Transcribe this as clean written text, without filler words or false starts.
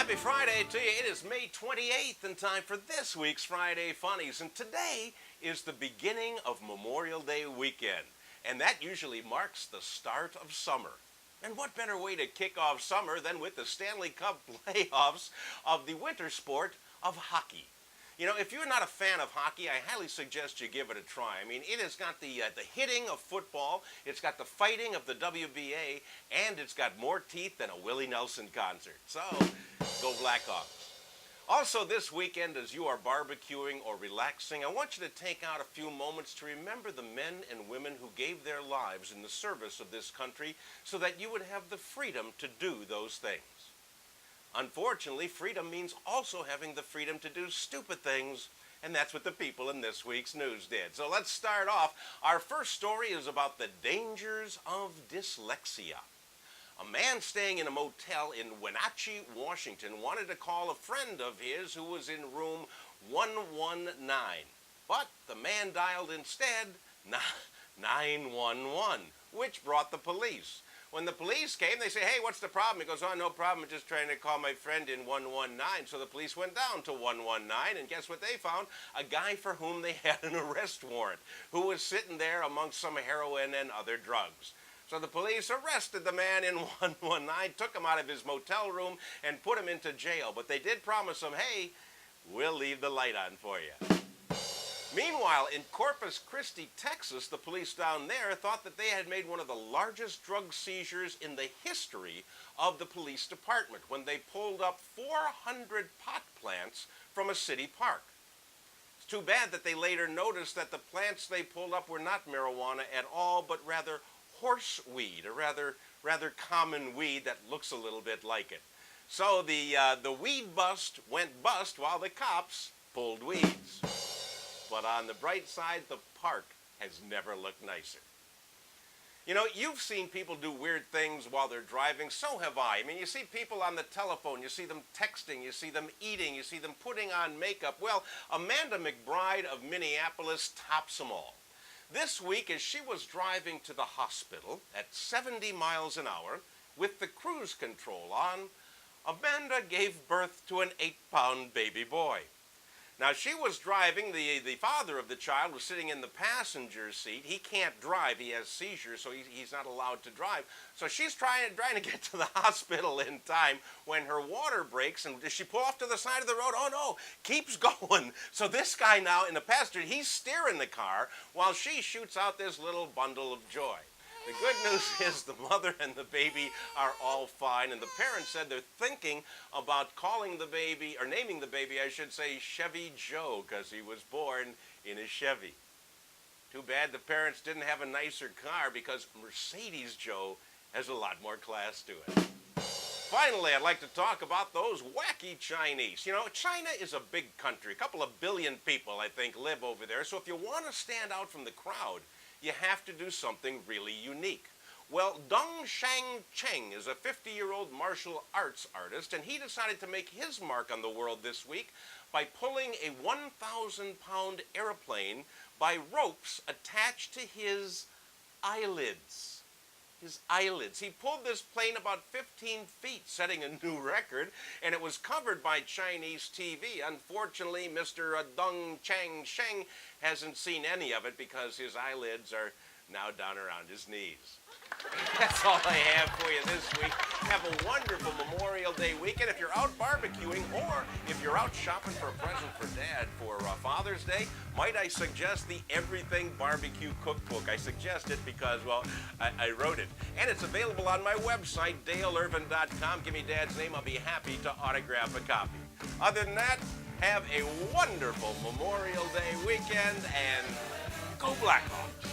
Happy Friday to you. It is May 28th and time for this week's Friday Funnies. And today is the beginning of Memorial Day weekend. And that usually marks the start of summer. And what better way to kick off summer than with the Stanley Cup playoffs of the winter sport of hockey. You know, if you're not a fan of hockey, I highly suggest you give it a try. I mean, it has got the hitting of football, it's got the fighting of the WBA, and it's got more teeth than a Willie Nelson concert. So, go Blackhawks. Also this weekend, as you are barbecuing or relaxing, I want you to take out a few moments to remember the men and women who gave their lives in the service of this country so that you would have the freedom to do those things. Unfortunately, freedom means also having the freedom to do stupid things, and that's what the people in this week's news did. So let's start off. Our first story is about the dangers of dyslexia. A man staying in a motel in Wenatchee, Washington, wanted to call a friend of his who was in room 119. But the man dialed instead 911, which brought the police. When the police came, they say, "Hey, what's the problem?" He goes, "Oh, no problem. I'm just trying to call my friend in 119. So the police went down to 119, and guess what they found? A guy for whom they had an arrest warrant, who was sitting there amongst some heroin and other drugs. So the police arrested the man in 119, took him out of his motel room, and put him into jail. But they did promise him, "Hey, we'll leave the light on for you." Meanwhile, in Corpus Christi, Texas, the police down there thought that they had made one of the largest drug seizures in the history of the police department when they pulled up 400 pot plants from a city park. It's too bad that they later noticed that the plants they pulled up were not marijuana at all, but rather horseweed, a rather common weed that looks a little bit like it. So the weed bust went bust while the cops pulled weeds. But on the bright side, the park has never looked nicer. You know, you've seen people do weird things while they're driving. So have I. I mean, you see people on the telephone, you see them texting, you see them eating, you see them putting on makeup. Well, Amanda McBride of Minneapolis tops them all. This week, as she was driving to the hospital at 70 miles an hour with the cruise control on, Amanda gave birth to an 8-pound baby boy. Now, she was driving. The father of the child was sitting in the passenger seat. He can't drive. He has seizures, so he's not allowed to drive. So she's trying to get to the hospital in time when her water breaks. And does she pull off to the side of the road? Oh, no, keeps going. So this guy now in the passenger, he's steering the car while she shoots out this little bundle of joy. The good news is the mother and the baby are all fine, and the parents said they're thinking about calling the baby, or naming the baby, I should say, Chevy Joe, because he was born in a Chevy. Too bad the parents didn't have a nicer car, because Mercedes Joe has a lot more class to it. Finally, I'd like to talk about those wacky Chinese. You know, China is a big country. A couple of billion people, I think, live over there. So if you want to stand out from the crowd, you have to do something really unique. Well, Dong Shang Cheng is a 50-year-old martial arts artist, and he decided to make his mark on the world this week by pulling a 1,000-pound airplane by ropes attached to his eyelids. His eyelids. He pulled this plane about 15 feet, setting a new record, and it was covered by Chinese TV. Unfortunately, Mr. Dong Chang Sheng hasn't seen any of it because his eyelids are now down around his knees. That's all I have for you this week. Have a wonderful Memorial Day weekend. If you're out barbecuing or if you're out shopping for a present for Dad for Father's Day, might I suggest the Everything Barbecue Cookbook. I suggest it because, well, I wrote it. And it's available on my website, DaleIrvin.com. Give me Dad's name. I'll be happy to autograph a copy. Other than that, have a wonderful Memorial Day weekend and go Blackhawks.